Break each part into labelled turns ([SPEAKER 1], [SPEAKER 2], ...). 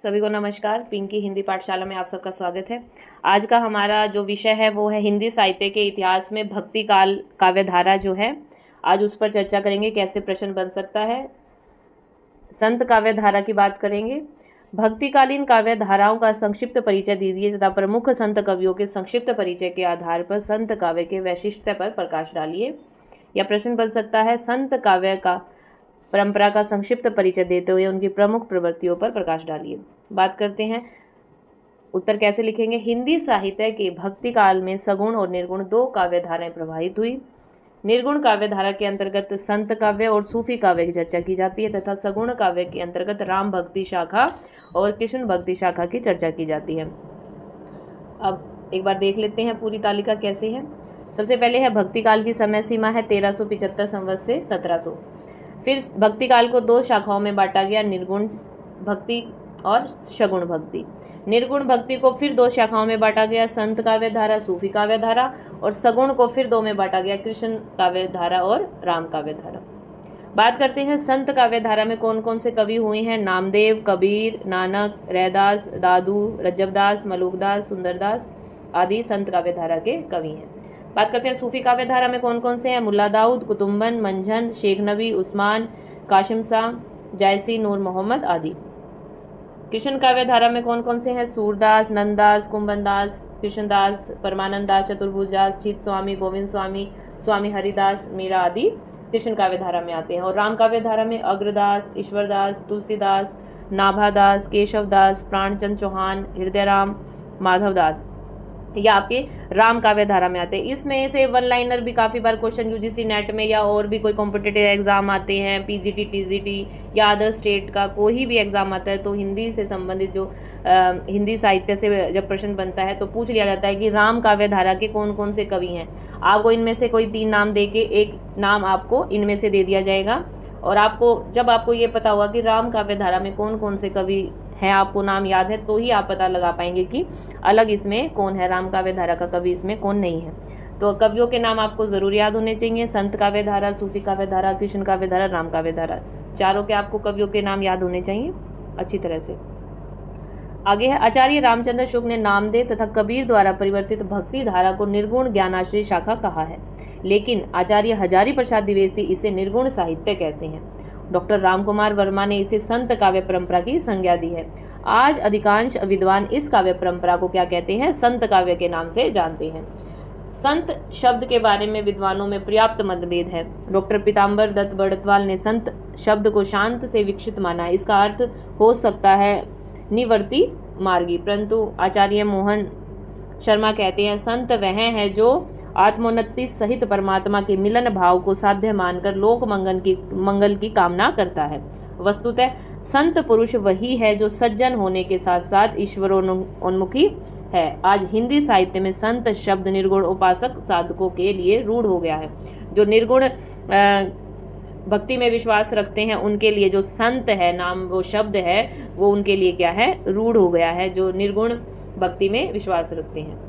[SPEAKER 1] सभी को नमस्कार। पिंकी हिंदी पाठशाला में आप सबका स्वागत है। आज का हमारा जो विषय है वो है हिंदी साहित्य के इतिहास में भक्ति काल काव्यधारा जो है, आज उस पर चर्चा करेंगे, कैसे प्रश्न बन सकता है। संत काव्यधारा की बात करेंगे। भक्तिकालीन काव्यधाराओं का संक्षिप्त परिचय दीजिए तथा प्रमुख संत कवियों के संक्षिप्त परिचय के आधार पर संत काव्य के वैशिष्ट्य पर प्रकाश डालिए। यह प्रश्न बन सकता है, संत काव्य का परंपरा का संक्षिप्त परिचय देते हुए उनकी प्रमुख प्रवृत्तियों पर प्रकाश डालिए। बात करते हैं, उत्तर कैसे लिखेंगे। हिंदी साहित्य के भक्ति काल में सगुण और निर्गुण दो काव्यधाराएं प्रवाहित हुई। निर्गुण काव्यधारा के अंतर्गत संत काव्य और सूफी काव्य की चर्चा की जाती है तथा सगुण काव्य के अंतर्गत राम भक्ति शाखा और कृष्ण भक्ति शाखा की चर्चा की जाती है। अब एक बार देख लेते हैं पूरी तालिका कैसे है। सबसे पहले है भक्ति काल की समय सीमा है 1375 संवत से 1700। फिर भक्ति काल को दो शाखाओं में बांटा गया, निर्गुण भक्ति और सगुण भक्ति। निर्गुण भक्ति को फिर दो शाखाओं में बांटा गया, संत काव्यधारा, सूफी काव्यधारा, और सगुण को फिर दो में बांटा गया, कृष्ण काव्यधारा और राम काव्यधारा। बात करते हैं संत काव्यधारा में कौन कौन से कवि हुए हैं। नामदेव, कबीर, नानक, रैदास, दादू, रज्जबदास, मलुकदास, सुंदरदास आदि संत काव्यधारा के कवि हैं। बात करते हैं सूफी काव्यधारा में कौन कौन से हैं। मुल्ला दाऊद, कुतुम्बन, मंझन, शेख नबी, उस्मान, काशिम शाह, जायसी, नूर मोहम्मद आदि। कृष्ण काव्यधारा में कौन कौन से हैं। सूरदास, नंददास, कुंभनदास, कृष्णदास, परमानंद दास, चतुर्भुजदास, चित स्वामी, गोविंद स्वामी, स्वामी हरिदास, मीरा आदि कृष्ण काव्यधारा में आते हैं। और राम काव्यधारा में अग्रदास, ईश्वरदास, तुलसीदास, नाभादास, केशवदास, प्राणचंद चौहान, हृदयराम, माधवदास, ये आपके राम काव्यधारा में आते हैं। इसमें से वन लाइनर भी काफ़ी बार क्वेश्चन यूजीसी नेट में या और भी कोई कॉम्पिटिटिव एग्जाम आते हैं, पीजीटी, टीजीटी या अदर स्टेट का कोई भी एग्जाम आता है तो हिंदी से संबंधित जो हिंदी साहित्य से जब प्रश्न बनता है तो पूछ लिया जाता है कि राम काव्यधारा के कौन कौन से कवि हैं। आपको इनमें से कोई 3 नाम दे के एक नाम आपको इनमें से दे दिया जाएगा, और आपको जब आपको ये पता होगा कि राम काव्यधारा में कौन कौन से कवि है, आपको नाम याद है, तो ही आप पता लगा पाएंगे कि अलग इसमें कौन है, राम काव्यधारा का कवि इसमें कौन नहीं है। तो कवियों के नाम आपको जरूर याद होने चाहिए। संत काव्यधारा, सूफी काव्यधारा, कृष्ण काव्यधारा, राम काव्यधारा, चारों के आपको कवियों के नाम याद होने चाहिए अच्छी तरह से। आगे है, आचार्य रामचंद्र शुक्ल ने नामदेव तथा कबीर द्वारा परिवर्तित भक्ति धारा को निर्गुण ज्ञानाश्रय शाखा कहा है, लेकिन आचार्य हजारी प्रसाद द्विवेदी इसे निर्गुण साहित्य कहते हैं। डॉक्टर रामकुमार वर्मा ने इसे संत काव्य परंपरा की संज्ञा दी है। आज अधिकांश विद्वान इस काव्य परंपरा को क्या कहते हैं, संत काव्य के नाम से जानते हैं। संत शब्द के बारे में विद्वानों में पर्याप्त मतभेद है। डॉक्टर पीताम्बर दत्त बड़तवाल ने संत शब्द को शांत से विकसित माना, इसका अर्थ हो सकता है निवर्ती मार्गी, परंतु आचार्य मोहन शर्मा कहते हैं संत वह है जो आत्मोन्नति सहित परमात्मा के मिलन भाव को साध्य मानकर लोक मंगल की कामना करता है। वस्तुतः संत पुरुष वही है जो सज्जन होने के साथ साथ ईश्वरोन्मुखी है। आज हिंदी साहित्य में संत शब्द निर्गुण उपासक साधकों के लिए रूढ़ हो गया है। जो निर्गुण भक्ति में विश्वास रखते हैं उनके लिए जो संत है नाम, वो शब्द है, वो उनके लिए क्या है, रूढ़ हो गया है, जो निर्गुण भक्ति में विश्वास रखते हैं।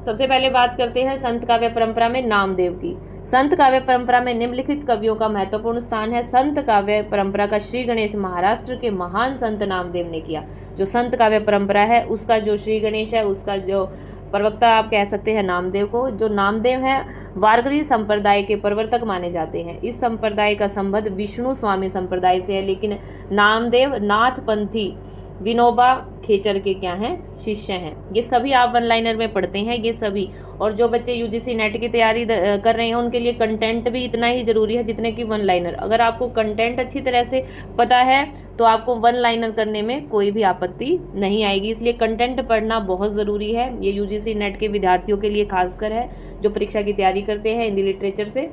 [SPEAKER 1] सबसे पहले बात करते हैं संत काव्य परंपरा में नामदेव की। संत काव्य परंपरा में निम्नलिखित कवियों का महत्वपूर्ण स्थान है। संत काव्य परंपरा का श्री गणेश महाराष्ट्र के महान संत नामदेव ने किया। जो संत काव्य परंपरा है उसका जो श्री गणेश है, उसका जो प्रवक्ता आप कह सकते हैं नामदेव को। जो नामदेव है वारकरी संप्रदाय के प्रवर्तक माने जाते हैं। इस संप्रदाय का संबंध विष्णु स्वामी संप्रदाय से है, लेकिन नामदेव नाथपंथी विनोबा खेचर के क्या हैं, शिष्य हैं। ये सभी आप वन लाइनर में पढ़ते हैं ये सभी। और जो बच्चे यूजीसी नेट की तैयारी कर रहे हैं उनके लिए कंटेंट भी इतना ही जरूरी है जितने कि वन लाइनर। अगर आपको कंटेंट अच्छी तरह से पता है तो आपको वन लाइनर करने में कोई भी आपत्ति नहीं आएगी, इसलिए कंटेंट पढ़ना बहुत ज़रूरी है। ये यूजीसी नेट के विद्यार्थियों के लिए खासकर है जो परीक्षा की तैयारी करते हैं हिंदी लिटरेचर से,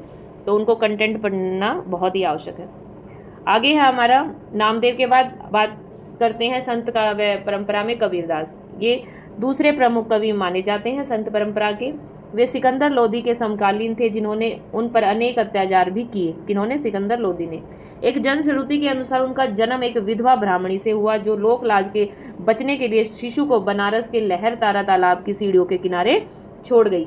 [SPEAKER 1] तो उनको कंटेंट पढ़ना बहुत ही आवश्यक है। आगे है हमारा नामदेव के बाद बात करते हैं संत काव्य परंपरा में कबीरदास। ये दूसरे प्रमुख कवि माने जाते हैं संत परंपरा के। वे सिकंदर लोदी के समकालीन थे जिन्होंने उन पर अनेक अत्याचार भी किए। किन्होंने, सिकंदर लोदी ने। एक जनश्रुति के अनुसार उनका जन्म एक विधवा ब्राह्मणी से हुआ जो लोक लाज के बचने के लिए शिशु को बनारस के लहर तारा तालाब की सीढ़ियों के किनारे छोड़ गई।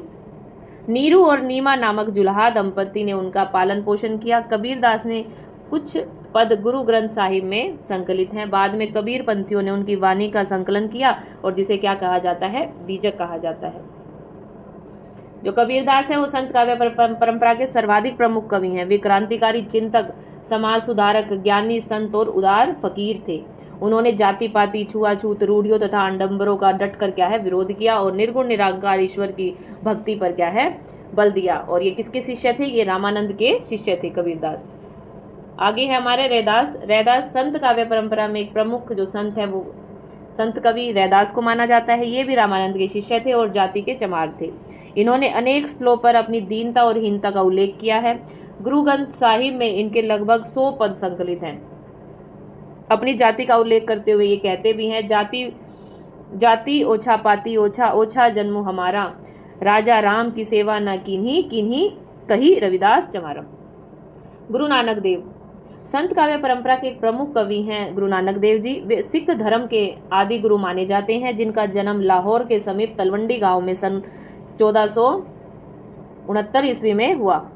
[SPEAKER 1] नीरू और नीमा नामक जुल्हा दंपति ने उनका पालन पोषण किया। कबीरदास ने कुछ पद गुरु ग्रंथ साहिब में संकलित हैं। बाद में कबीर पंथियों ने उनकी वाणी का संकलन किया और जिसे क्या कहा जाता है, बीजक कहा जाता है। जो कबीरदास है वो संत काव्य परंपरा के सर्वाधिक प्रमुख कवि हैं। वे क्रांतिकारी चिंतक, समाज सुधारक, ज्ञानी, संत और उदार फकीर थे। उन्होंने जाति पाति, छुआछूत, रूढ़ियों तथा आडंबरों का डट कर क्या है, विरोध किया और निर्गुण निराकार ईश्वर की भक्ति पर क्या है, बल दिया। और ये किसके शिष्य थे? ये रामानंद के शिष्य थे कबीरदास। आगे है हमारे रैदास। रैदास संत काव्य परंपरा में एक प्रमुख जो संत है वो संत कवि रैदास को माना जाता है। ये भी रामानंद के शिष्य थे और जाति के चमार थे। इन्होंने अनेक स्थलों पर अपनी दीनता और हीनता का उल्लेख किया है। गुरु ग्रंथ साहिब में इनके लगभग 100 पद संकलित हैं। अपनी जाति का उल्लेख करते हुए ये कहते भी हैं, जाति ओछा पाती ओछा, ओछा जन्म हमारा, राजा राम की सेवा न किन्हीं किन्हीं, कही रविदास चमारा। गुरु नानक देव संत काव्य परंपरा के एक प्रमुख कवि हैं गुरु नानक देव जी। वे सिख धर्म के आदि गुरु माने जाते हैं, जिनका जन्म लाहौर के समीप तलवंडी गांव में सन 1469 ईस्वी में हुआ।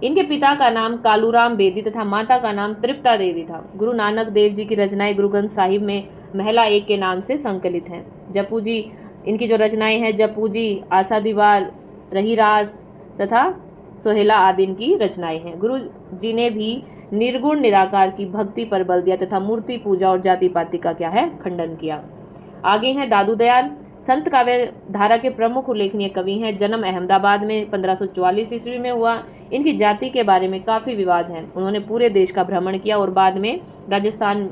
[SPEAKER 1] इनके पिता का नाम कालूराम बेदी तथा माता का नाम तृप्ता देवी था। गुरु नानक देव जी की रचनाएं गुरु ग्रंथ साहिब में महिला एक के नाम से संकलित हैं। जपू जी, इनकी जो रचनाएं हैं, जपू जी, आशा दीवार, रहीरास तथा सोहेला आदि इनकी रचनाएं हैं। गुरु जी ने भी निर्गुण निराकार की भक्ति पर बल दिया तथा मूर्ति पूजा और जाति पाति का क्या है, खंडन किया। आगे हैं दादू दयाल। संत काव्य धारा के प्रमुख उल्लेखनीय कवि हैं। जन्म अहमदाबाद में 1544 ईस्वी में हुआ। इनकी जाति के बारे में काफी विवाद है। उन्होंने पूरे देश का भ्रमण किया और बाद में राजस्थान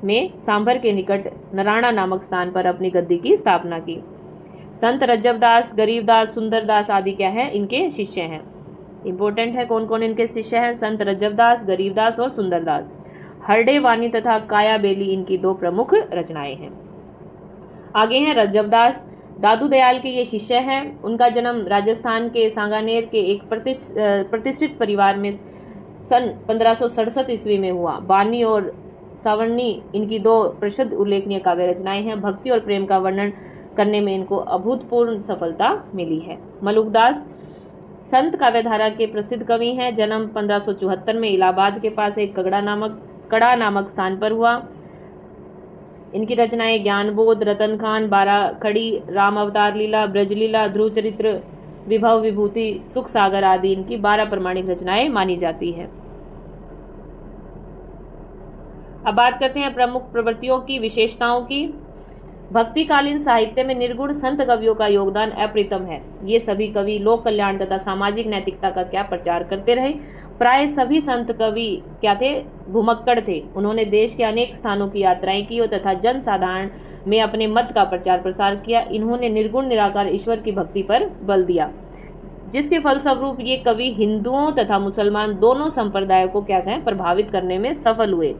[SPEAKER 1] में सांभर के निकट नराणा नामक स्थान पर अपनी गद्दी की स्थापना की। संत रज्जबदास, गरीबदास, सुंदरदास आदि क्या है, इनके शिष्य हैं। इंपॉर्टेंट है कौन कौन इनके शिष्य हैं? संत रज्जबदास, गरीबदास और सुंदरदास। हरडे वाणी तथा काया बेली इनकी 2 प्रमुख रचनाएं हैं। आगे हैं रज्जबदास। दादू दयाल के ये शिष्य हैं। उनका जन्म राजस्थान के सांगानेर के एक प्रतिष्ठित परिवार में सन 1567 ईस्वी में हुआ। बानी और सावर्णी इनकी 2 प्रसिद्ध उल्लेखनीय काव्य रचनाएं हैं। भक्ति और प्रेम का वर्णन करने में इनको अभूतपूर्व सफलता मिली है। मलुकदास संत काव्यधारा के प्रसिद्ध कवि हैं। जन्म 1574 में इलाहाबाद के पास एक कड़ा नामक स्थान पर हुआ। इनकी रचनाएं ज्ञानबोध, रतन खान, 12 खड़ी, राम अवतार लीला, ब्रजलीला, ध्रुव चरित्र, विभव विभूति, सुख सागर आदि इनकी 12 प्रमाणिक रचनाएं मानी जाती है। अब बात करते हैं प्रमुख प्रवृत्तियों की, विशेषताओं की। भक्तिकालीन साहित्य में निर्गुण संत कवियों का योगदान अप्रतिम है। ये सभी कवि लोक कल्याण तथा सामाजिक नैतिकता का क्या प्रचार करते रहे। प्राय सभी संत कवि क्या थे, घुमक्कड़ थे। उन्होंने देश के अनेक स्थानों की यात्राएं की तथा जन साधारण में अपने मत का प्रचार प्रसार किया। इन्होंने निर्गुण निराकार ईश्वर की भक्ति पर बल दिया, जिसके फलस्वरूप ये कवि हिंदुओं तथा मुसलमान दोनों संप्रदायों को क्या कहें, प्रभावित करने में सफल हुए।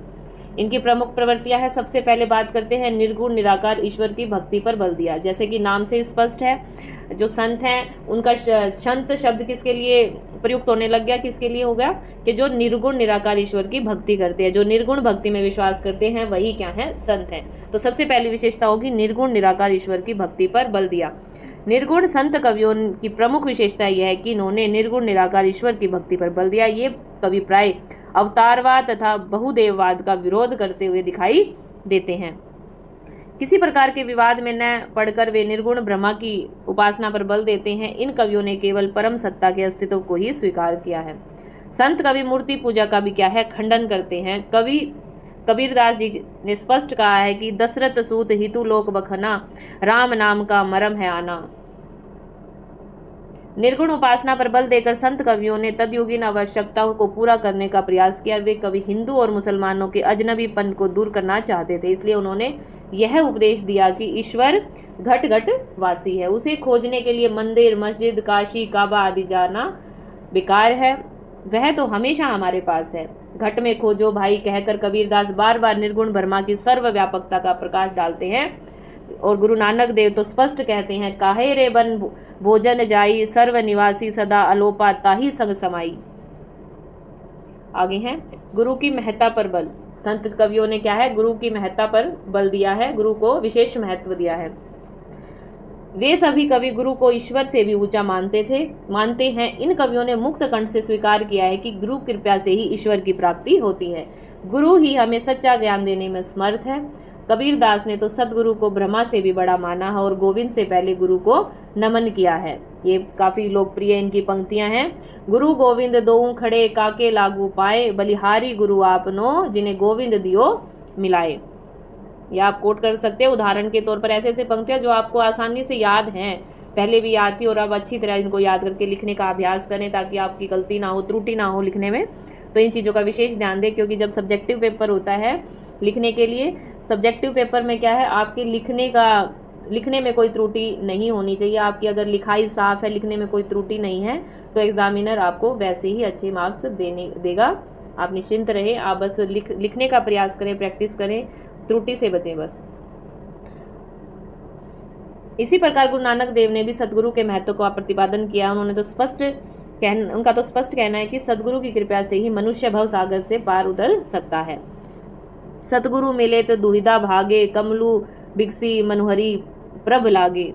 [SPEAKER 1] इनकी प्रमुख प्रवृत्तियां हैं। सबसे पहले बात करते हैं निर्गुण निराकार ईश्वर की भक्ति पर बल दिया। जैसे कि नाम से स्पष्ट है, जो संत हैं उनका संत शब्द किसके लिए प्रयुक्त होने लग गया, किसके लिए हो गया, कि जो निर्गुण निराकार ईश्वर की भक्ति करते हैं, जो निर्गुण भक्ति में विश्वास करते हैं, वही क्या है, संत हैं। तो सबसे पहली विशेषता होगी निर्गुण निराकार ईश्वर की भक्ति पर बल दिया। निर्गुण संत कवियों की प्रमुख विशेषता यह है कि इन्होंने निर्गुण निराकार ईश्वर की भक्ति पर बल दिया। ये कवि प्राय अवतारवाद तथा बहुदेववाद का विरोध करते हुए दिखाई देते हैं। किसी प्रकार के विवाद में न पड़कर वे निर्गुण ब्रह्मा की उपासना पर बल देते हैं। इन कवियों ने केवल परम सत्ता के अस्तित्व को ही स्वीकार किया है। संत कवि मूर्ति पूजा का भी क्या है, खंडन करते हैं। कवि कबीरदास जी ने स्पष्ट कहा है कि दशरथ सूत हितु लोक बखना, राम नाम का मरम है आना। निर्गुण उपासना पर बल देकर संत कवियों ने तदयुगीन आवश्यकताओं को पूरा करने का प्रयास किया। वे कवि हिंदू और मुसलमानों के अजनबीपन को दूर करना चाहते थे, इसलिए उन्होंने यह उपदेश दिया कि ईश्वर घट घट वासी है। उसे खोजने के लिए मंदिर, मस्जिद, काशी, काबा आदि जाना बेकार है, वह तो हमेशा हमारे पास है। घट में खोजो भाई कहकर कबीरदास बार बार निर्गुण ब्रह्मा की सर्वव्यापकता का प्रकाश डालते हैं। और गुरु नानक देव तो स्पष्ट कहते हैं, काहे रे बन भोजन जाई, सर्व निवासी सदा अलोपा ताही संग समाई। आगे हैं गुरु की महत्ता पर बल। संत कवियों ने क्या है, गुरु की महत्ता पर बल दिया है, गुरु को विशेष महत्व दिया है। वे सभी कवि गुरु को ईश्वर से भी ऊंचा मानते हैं। इन कवियों ने मुक्त कंठ से स्वीकार किया है कि गुरु कृपा से ही ईश्वर की प्राप्ति होती है। गुरु ही हमें सच्चा ज्ञान देने में समर्थ है। कबीर दास ने तो सदगुरु को ब्रह्मा से भी बड़ा माना है और गोविंद से पहले गुरु को नमन किया है। ये काफी लोकप्रिय इनकी पंक्तियां हैं। गुरु गोविंद दोऊ खड़े काके लागू पाए, बलिहारी गुरु आपनो जिन्हें गोविंद दियो मिलाए। या आप कोट कर सकते हैं उदाहरण के तौर पर ऐसे ऐसे पंक्तियां जो आपको आसानी से याद हैं, पहले भी याद थी और अब अच्छी तरह इनको याद करके लिखने का अभ्यास करें ताकि आपकी गलती ना हो, त्रुटि ना हो लिखने में। तो इन चीज़ों का विशेष ध्यान दें, क्योंकि जब सब्जेक्टिव पेपर होता है लिखने के लिए, सब्जेक्टिव पेपर में क्या है, आपके लिखने में कोई त्रुटि नहीं होनी चाहिए। आपकी अगर लिखाई साफ है, लिखने में कोई त्रुटि नहीं है, तो एग्जामिनर आपको वैसे ही अच्छे मार्क्स देगा। आप निश्चिंत रहें, आप बस लिखने का प्रयास करें, प्रैक्टिस करें, त्रुटि से बचें बस। इसी प्रकार गुरु नानक देव ने भी सदगुरु के महत्व का प्रतिपादन किया। उनका तो स्पष्ट कहना है कि सदगुरु की कृपा से ही मनुष्य भव सागर से पार उतर सकता है। सतगुरु मिले तो दुहिधा भागे, कमलू बिगसी मनोहरी प्रभ लागे।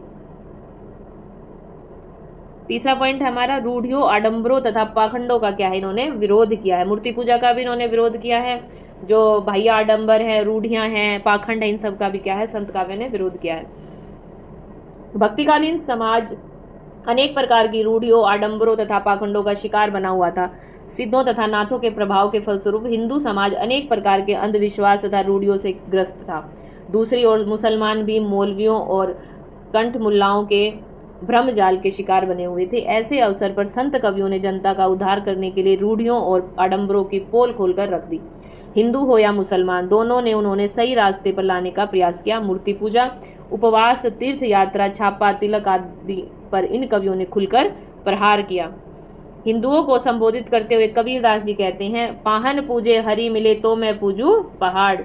[SPEAKER 1] तीसरा पॉइंट है हमारा, रूढ़ियों, आडंबरों तथा पाखंडों का क्या है, इन्होंने विरोध किया है। मूर्ति पूजा का भी इन्होंने विरोध किया है। जो बाह्य आडंबर है, रूढ़ियां हैं, पाखंड है, इन सब का भी क्या है, संत काव्य ने विरोध किया है। भक्तिकालीन समाज अनेक प्रकार की रूढ़ियों, आडंबरों तथा पाखंडों का शिकार बना हुआ था। सिद्धों तथा नाथों के प्रभाव के फलस्वरूप हिंदू समाज अनेक प्रकार के अंधविश्वास तथा रूढ़ियों से ग्रस्त था। दूसरी ओर मुसलमान भी मौलवियों और कंठ मुल्लाओं के भ्रम जाल के शिकार बने हुए थे। ऐसे अवसर पर संत कवियों ने जनता का उद्धार करने के लिए रूढ़ियों और आडंबरों की पोल खोलकर रख दी। हिंदू हो या मुसलमान, दोनों ने उन्होंने सही रास्ते पर लाने का प्रयास किया। मूर्ति पूजा, उपवास, तीर्थ यात्रा, छापा, तिलक आदि पर इन कवियों ने खुलकर प्रहार किया। हिंदुओं को संबोधित करते हुए कबीरदास जी कहते हैं, पाहन पूजे हरि मिले तो मैं पूजू पहाड़,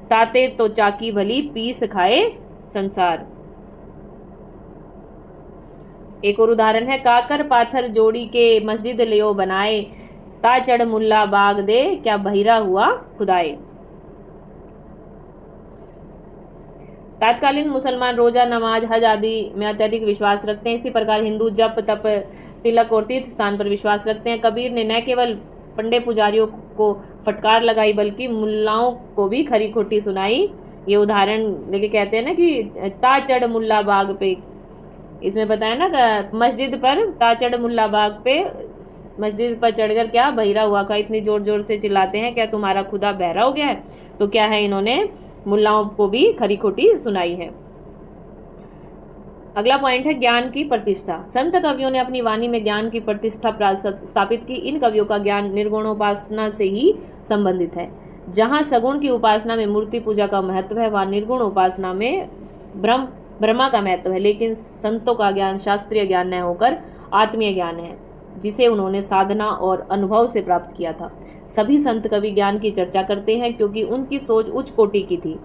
[SPEAKER 1] ताते तो चाकी भली पीस खाए संसार। एक और उदाहरण है, काकर पाथर जोड़ी के मस्जिद लियो बनाए, ता चढ़ मुल्ला बाग दे क्या बहिरा हुआ खुदाए। तत्कालीन मुसलमान रोजा, नमाज, हज आदि में अत्यधिक विश्वास रखते हैं। इसी प्रकार हिंदू जप, तप, तिलक और तीर्थ स्थान पर विश्वास रखते हैं। कबीर ने न केवल पंडे पुजारियों को फटकार लगाई बल्कि मुल्लाओं को भी खरी खोटी सुनाई। ये उदाहरण लेके कहते हैं ना कि ता चढ़ मुल्ला बाग पे, इसमें बताया ना मस्जिद पर ता चढ़ मुल्ला बाग पे, मस्जिद पर चढ़कर क्या बहिरा हुआ का इतनी जोर जोर से चिल्लाते हैं, क्या तुम्हारा खुदा बहरा हो गया है। तो क्या है, इन्होंने मुल्लाओं को भी खरी खोटी सुनाई है। अगला पॉइंट है ज्ञान की प्रतिष्ठा। संत कवियों ने अपनी वाणी में ज्ञान की प्रतिष्ठा स्थापित की। इन कवियों का ज्ञान निर्गुणोपासना से ही संबंधित है। जहाँ सगुण की उपासना में मूर्ति पूजा का महत्व है, वहाँ निर्गुण उपासना में ब्रह्मा का महत्व है। लेकिन संतों का ज्ञान शास्त्रीय ज्ञान न होकर आत्मीय ज्ञान है, जिसे उन्होंने साधना और अनुभव से प्राप्त किया था। सभी संत कवि ज्ञान की चर्चा करते हैं क्योंकि उनकी सोच उच्च कोटि की थी।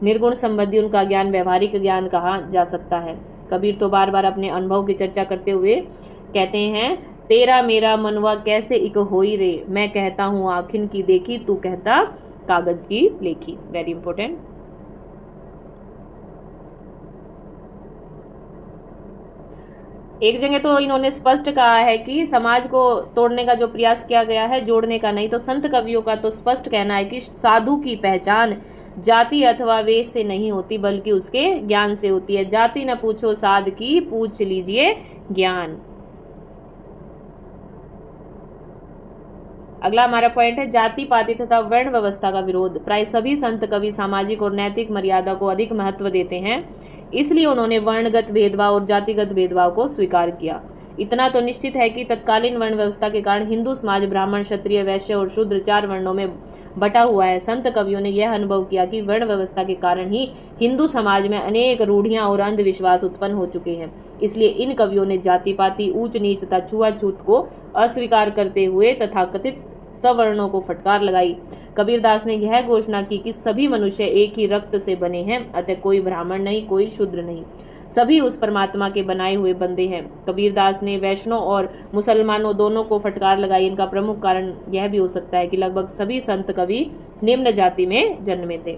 [SPEAKER 1] निर्गुण संबंधी उनका ज्ञान व्यवहारिक ज्ञान कहा जा सकता है। कबीर तो बार बार अपने अनुभव की चर्चा करते हुए कहते हैं, तेरा मेरा मनवा कैसे इक होई रे, मैं कहता हूँ आँखिन की देखी, तू कहता कागज की लेखी। Very important. एक जगह तो इन्होंने स्पष्ट कहा है कि समाज को तोड़ने का जो प्रयास किया गया है, जोड़ने का नहीं। तो संत कवियों का तो स्पष्ट कहना है कि साधु की पहचान जाति अथवा वेश से नहीं होती बल्कि उसके ज्ञान से होती है। जाति न पूछो साध की, पूछ लीजिए ज्ञान। अगला हमारा पॉइंट है जाति पाति तथा वर्ण व्यवस्था का विरोध। प्राय सभी संत कवि सामाजिक और नैतिक मर्यादा को अधिक महत्व देते हैं, इसलिए उन्होंने वर्णगत भेदभाव और जातिगत भेदभाव को स्वीकार किया। इतना तो निश्चित है कि तत्कालीन वर्ण व्यवस्था के कारण हिंदू समाज ब्राह्मण, क्षत्रिय, वैश्य और शूद्र 4 वर्णों में बटा हुआ है। संत कवियों ने यह अनुभव किया कि वर्ण व्यवस्था के कारण ही हिंदू समाज में अनेक रूढ़ियां और अंधविश्वास उत्पन्न हो चुके हैं। इसलिए इन कवियों ने जाति पाति, ऊंच नीच तथा छुआछूत को अस्वीकार करते हुए तथाकथित सवर्णों को फटकार लगाई। कबीरदास ने यह घोषणा की कि सभी मनुष्य एक ही रक्त से बने हैं, अतः कोई ब्राह्मण नहीं, कोई शूद्र नहीं, सभी उस परमात्मा के बनाए हुए बंदे हैं। कबीरदास ने वैष्णव और मुसलमानों दोनों को फटकार लगाई। इनका प्रमुख कारण यह भी हो सकता है कि लगभग सभी संत कवि निम्न जाति में जन्मे थे।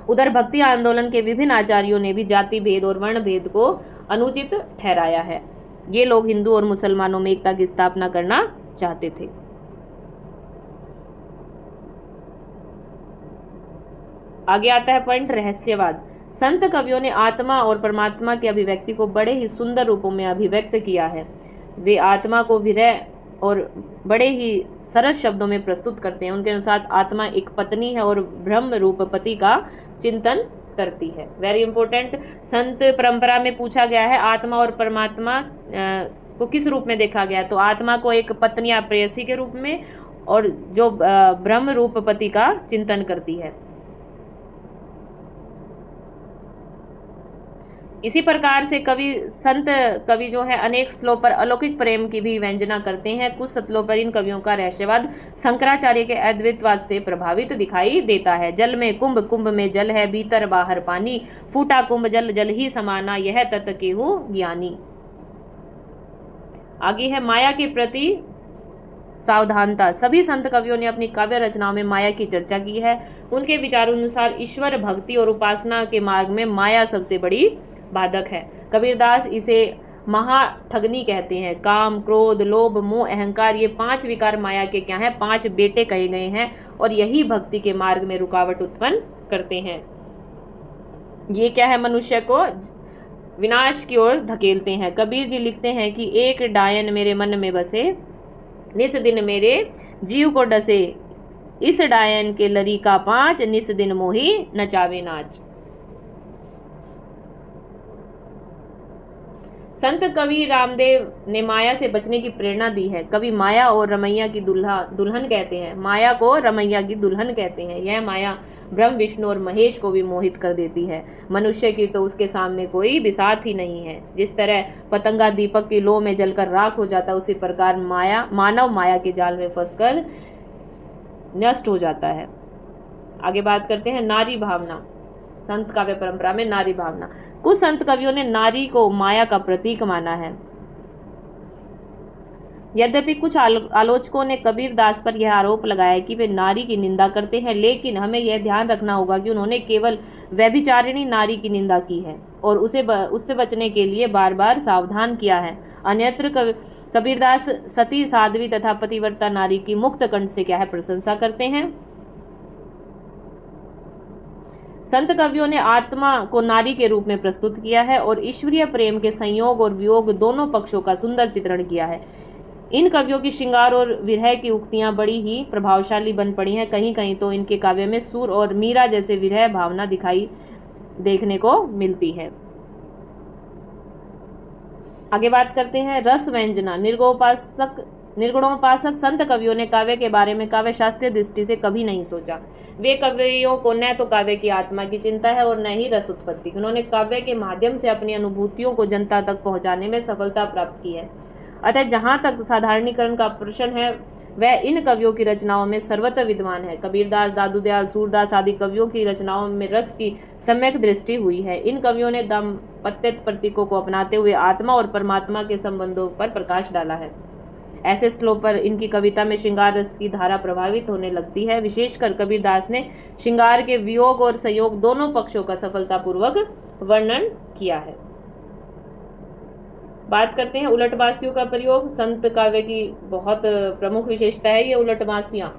[SPEAKER 1] उधर भक्ति आंदोलन के विभिन्न आचार्यों ने भी जाति भेद और वर्ण भेद को अनुचित ठहराया है। ये लोग हिंदू और मुसलमानों में एकता की स्थापना करना चाहते थे। आगे आता है पॉइंट रहस्यवाद। संत कवियों ने आत्मा और परमात्मा की अभिव्यक्ति को बड़े ही सुंदर रूपों में अभिव्यक्त किया है। वे आत्मा को विरह और बड़े ही सरल शब्दों में प्रस्तुत करते हैं। उनके अनुसार आत्मा एक पत्नी है और ब्रह्म रूप पति का चिंतन करती है। वेरी इंपॉर्टेंट, संत परंपरा में पूछा गया है आत्मा और परमात्मा को किस रूप में देखा गया, तो आत्मा को एक पत्नी या प्रेयसी के रूप में, और जो ब्रह्म रूप पति का चिंतन करती है। इसी प्रकार से संत कवि जो है अनेक स्थलों पर अलौकिक प्रेम की भी व्यंजना करते हैं। कुछ स्थलों पर इन कवियों का रहस्यवाद शंकराचार्य के अद्वैतवाद से प्रभावित दिखाई देता है। जल में कुंभ, कुंभ में जल है, भीतर बाहर पानी, फूटा कुंभ जल, जल ही समाना, यह तत् केहू ज्ञानी। आगे है माया के प्रति सावधानता। सभी संत कवियों ने अपनी काव्य रचनाओं में माया की चर्चा की है। उनके विचारों अनुसार ईश्वर भक्ति और उपासना के मार्ग में माया सबसे बड़ी बाधक है। कबीरदास इसे महाठगनी कहते हैं। काम, क्रोध, लोभ, मोह, अहंकार, ये 5 विकार माया के क्या हैं? 5 बेटे कहे गए हैं, और यही भक्ति के मार्ग में रुकावट उत्पन्न करते हैं। ये क्या है? मनुष्य को विनाश की ओर धकेलते हैं। कबीर जी लिखते हैं कि एक डायन मेरे मन में बसे, निस दिन मेरे जीव को डसे, इस डायन के लरी का 5, निस दिन मोही नचावे नाच। संत कवि रामदेव ने माया से बचने की प्रेरणा दी है। कवि माया और रमैया की दुल्हन कहते हैं। माया को रमैया की दुल्हन कहते हैं। यह माया ब्रह्म, विष्णु और महेश को भी मोहित कर देती है। मनुष्य की तो उसके सामने कोई बिसात ही नहीं है। जिस तरह पतंगा दीपक की लौ में जलकर राख हो जाता है, उसी प्रकार मानव माया के जाल में फंसकर नष्ट हो जाता है। आगे बात करते हैं नारी भावना। संत काव्य परंपरा में नारी भावना। कुछ संत कवियों ने नारी को माया का प्रतीक माना है। यद्यपि कुछ आलोचकों ने कबीरदास पर यह आरोप लगाया कि वे नारी की निंदा करते हैं, लेकिन हमें यह ध्यान रखना होगा कि उन्होंने केवल व्यभिचारिणी नारी की निंदा की है और उससे बचने के लिए बार बार सावधान किया है। अन्यत्र कबीरदास सती, साध्वी तथा पतिव्रता नारी की मुक्त कंठ से क्या है? प्रशंसा करते हैं। संत कवियों ने आत्मा को नारी के रूप में प्रस्तुत किया है और ईश्वरीय प्रेम के संयोग और वियोग दोनों पक्षों का सुंदर चित्रण किया है। इन कवियों की श्रृंगार और विरह की उक्तियां बड़ी ही प्रभावशाली बन पड़ी हैं। कहीं कहीं तो इनके काव्य में सूर और मीरा जैसे विरह भावना देखने को मिलती है। आगे बात करते हैं रस व्यंजना। निर्गुणोपासक संत कवियों ने काव्य के बारे में काव्य शास्त्रीय दृष्टि से कभी नहीं सोचा। वे कवियों को न तो काव्य की आत्मा की चिंता है और न ही रस उत्पत्ति। उन्होंने काव्य के माध्यम से अपनी अनुभूतियों को जनता तक पहुंचाने में सफलता प्राप्त की है। अतः जहां तक साधारणीकरण का प्रश्न है, वह इन कवियों की रचनाओं में सर्वत्र विद्वान है। कबीरदास, दादूदयाल, सूरदास आदि कवियों की रचनाओं में रस की सम्यक दृष्टि हुई है। इन कवियों ने दाम्पत्य प्रतीकों को अपनाते हुए आत्मा और परमात्मा के संबंधों पर प्रकाश डाला है। ऐसे स्थलों पर इनकी कविता में श्रृंगार रस की धारा प्रभावित होने लगती है। विशेषकर कबीरदास ने श्रृंगार के वियोग और संयोग दोनों पक्षों का सफलतापूर्वक वर्णन किया है। बात करते हैं उलटबासियों का प्रयोग। संत काव्य की बहुत प्रमुख विशेषता है ये उलटबासियां।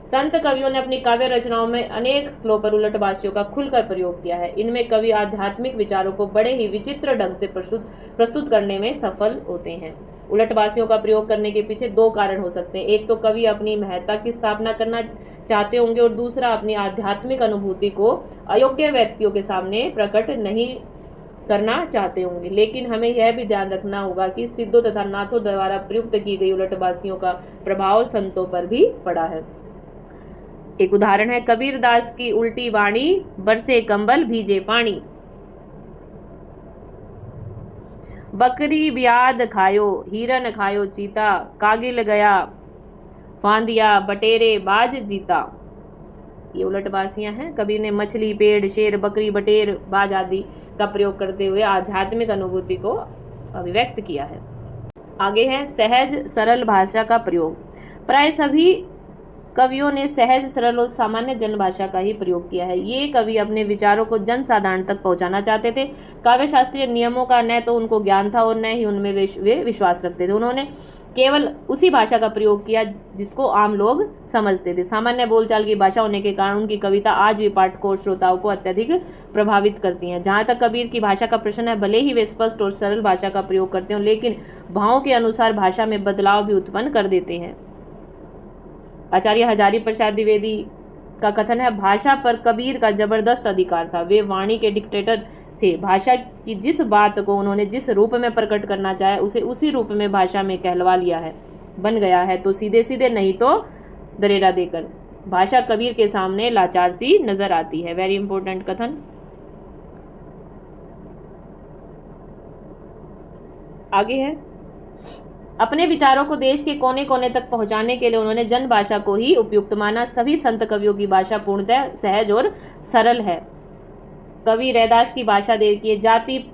[SPEAKER 1] संत कवियों ने अपनी काव्य रचनाओं में अनेक स्थलों पर उलटबासियों का खुलकर प्रयोग किया है। इनमें कवि आध्यात्मिक विचारों को बड़े ही विचित्र ढंग से प्रस्तुत करने में सफल होते हैं। उलटबासियों का प्रयोग करने के पीछे 2 कारण हो सकते हैं। एक तो कवि अपनी महत्ता की स्थापना करना चाहते होंगे और दूसरा अपनी आध्यात्मिक अनुभूति को अयोग्य व्यक्तियों के सामने प्रकट नहीं करना चाहते होंगे। लेकिन हमें यह भी ध्यान रखना होगा कि सिद्धों तथा नाथों द्वारा प्रयुक्त की गई उलटबासियों का प्रभाव संतों पर भी पड़ा है। एक उदाहरण है कबीरदास की उल्टी वाणी, बरसे कंबल भीजे पानी। बकरी ब्याद खायो, हिरन खायो चीता, कागिल गया फांदिया, बटेरे बाज जीता। ये उलटबासियां हैं। कबीर ने मछली, पेड़, शेर, बकरी, बटेर, बाज आदि का प्रयोग करते हुए आध्यात्मिक अनुभूति को अभिव्यक्त किया है। आगे है सहज सरल भाषा का प्रयोग। प्राय सभी कवियों ने सहज सरल और सामान्य जनभाषा का ही प्रयोग किया है। ये कवि अपने विचारों को जन साधारण तक पहुंचाना चाहते थे। काव्य शास्त्रीय नियमों का न तो उनको ज्ञान था और न ही उनमें वे विश्वास रखते थे। उन्होंने केवल उसी भाषा का प्रयोग किया जिसको आम लोग समझते थे। सामान्य बोलचाल की भाषा होने के कारण उनकी कविता आज भी पाठकों और श्रोताओं को अत्यधिक प्रभावित करती हैं। जहाँ तक कबीर की भाषा का प्रश्न है, भले ही वे स्पष्ट और सरल भाषा का प्रयोग करते हो, लेकिन भावों के अनुसार भाषा में बदलाव भी उत्पन्न कर देते हैं। आचार्य हजारी प्रसाद द्विवेदी का कथन है, भाषा पर कबीर का जबरदस्त अधिकार था। वे वाणी के डिक्टेटर थे। भाषा की जिस बात को उन्होंने जिस रूप में प्रकट करना चाहे उसे उसी रूप में भाषा में कहलवा लिया है, बन गया है, तो सीधे सीधे, नहीं तो दरेरा देकर। भाषा कबीर के सामने लाचार सी नजर आती है। वेरी इंपॉर्टेंट कथन। आगे है, अपने विचारों को देश के कोने कोने तक पहुंचाने के लिए उन्होंने जन भाषा को ही उपयुक्त माना। सभी संत कवियों की भाषा पूर्णतः सहज और सरल है। कवि रैदास की भाषा देखिए, जाति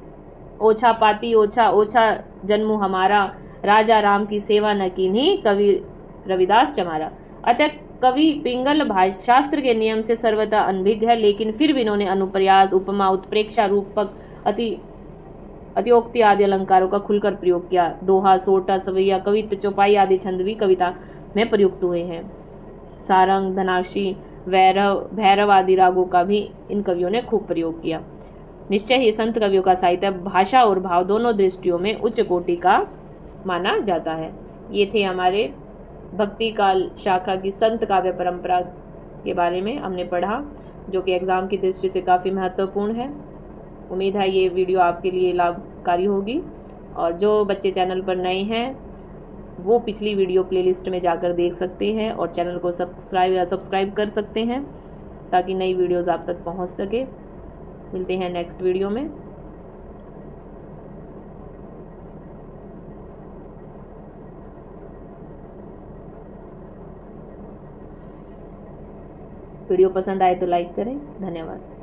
[SPEAKER 1] ओछा पाती ओछा, ओछा जन्मु हमारा, राजा राम की सेवा न कीन्ही, कवि रविदास चमारा। अतः कवि पिंगल भाषाशास्त्र के नियम से सर्वथा अनभिज्ञ है, लेकिन फिर भी इन्होंने अनुप्रयास, उपमा, उत्प्रेक्षा, रूपक, अतियोक्ति आदि अलंकारों का खुलकर प्रयोग किया। दोहा, सोटा, सवैया, कवित्व, चौपाई आदि छंद भी कविता में प्रयुक्त हुए हैं। सारंग, धनाक्षी, भैरव आदि रागों का भी इन कवियों ने खूब प्रयोग किया। निश्चय ही संत कवियों का साहित्य भाषा और भाव दोनों दृष्टियों में उच्च कोटि का माना जाता है। ये थे हमारे भक्ति काल शाखा की संत काव्य परंपरा के बारे में हमने पढ़ा, जो कि एग्जाम की दृष्टि से काफ़ी महत्वपूर्ण है। उम्मीद है ये वीडियो आपके लिए लाभकारी होगी। और जो बच्चे चैनल पर नए हैं वो पिछली वीडियो प्लेलिस्ट में जाकर देख सकते हैं और चैनल को सब्सक्राइब कर सकते हैं ताकि नई वीडियोस आप तक पहुंच सके। मिलते हैं नेक्स्ट वीडियो में। वीडियो पसंद आए तो लाइक करें। धन्यवाद।